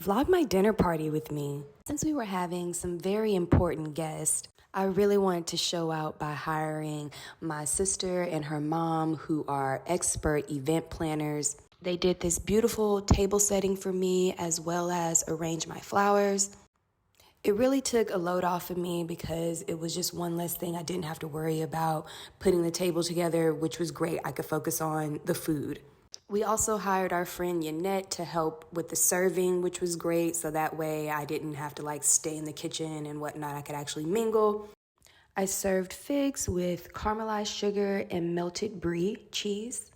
vlog my dinner party with me. Since we were having some very important guests, I really wanted to show out by hiring my sister and her mom, who are expert event planners. They did this beautiful table setting for me as well as arrange my flowers. It really took a load off of me because it was just one less thing I didn't have to worry about putting the table together, which was great. I could focus on the food. We also hired our friend Yanette to help with the serving, which was great. So that way I didn't have to stay in the kitchen and whatnot. I could actually mingle. I served figs with caramelized sugar and melted brie cheese.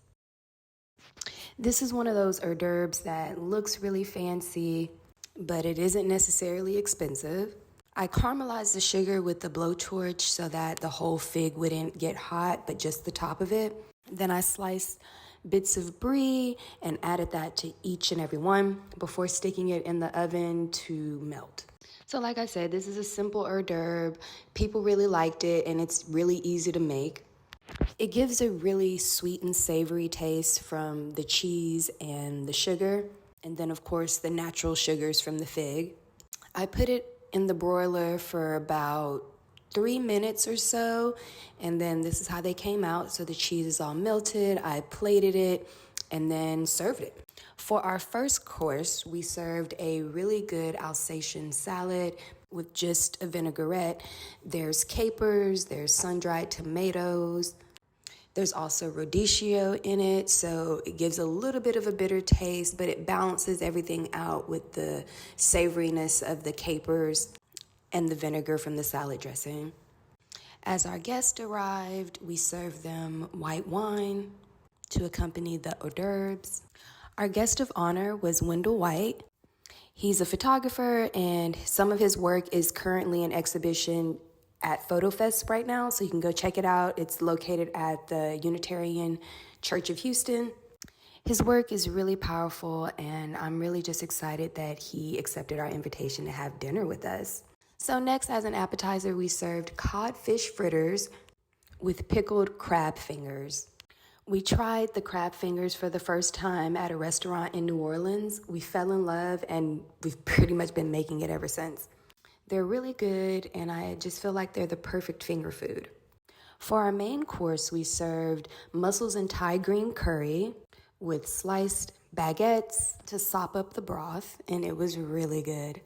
This is one of those hors d'oeuvres that looks really fancy, but it isn't necessarily expensive. I caramelized the sugar with the blowtorch so that the whole fig wouldn't get hot, but just the top of it. Then I sliced bits of brie and added that to each and every one before sticking it in the oven to melt. So like I said, this is a simple hors d'oeuvre. People really liked it and it's really easy to make. It gives a really sweet and savory taste from the cheese and the sugar, and then of course the natural sugars from the fig. I put it in the broiler for about 3 minutes or so, and then this is how they came out. So the cheese is all melted. I plated it and then served it. For our first course, we served a really good Alsatian salad with just a vinaigrette. There's capers, there's sun-dried tomatoes. There's also radicchio in it, so it gives a little bit of a bitter taste, but it balances everything out with the savoriness of the capers and the vinegar from the salad dressing. As our guests arrived, we served them white wine to accompany the hors d'oeuvres. Our guest of honor was Wendell White. He's a photographer, and some of his work is currently in exhibition at PhotoFest right now, so you can go check it out. It's located at the Unitarian Church of Houston. His work is really powerful, and I'm really just excited that he accepted our invitation to have dinner with us. So next, as an appetizer, we served codfish fritters with pickled crab fingers. We tried the crab fingers for the first time at a restaurant in New Orleans. We fell in love, and we've pretty much been making it ever since. They're really good, and I just feel like they're the perfect finger food. For our main course, we served mussels and Thai green curry with sliced baguettes to sop up the broth, and it was really good.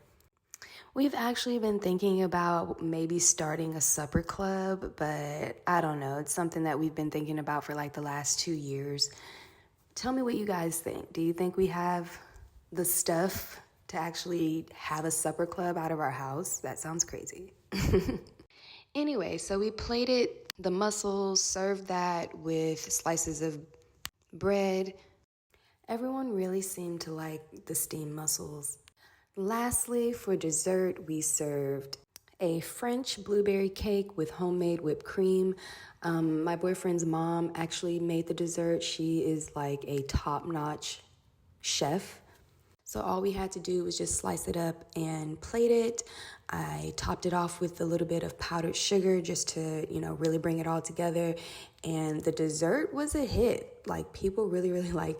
We've actually been thinking about maybe starting a supper club, but I don't know. It's something that we've been thinking about for the last 2 years. Tell me what you guys think. Do you think we have the stuff to actually have a supper club out of our house? That sounds crazy. Anyway, so we plated the mussels, served that with slices of bread. Everyone really seemed to like the steamed mussels. Lastly, for dessert, we served a French blueberry cake with homemade whipped cream. My boyfriend's mom actually made the dessert. She is like a top-notch chef. So all we had to do was just slice it up and plate it. I topped it off with a little bit of powdered sugar just to, really bring it all together. And the dessert was a hit. People really, really liked it.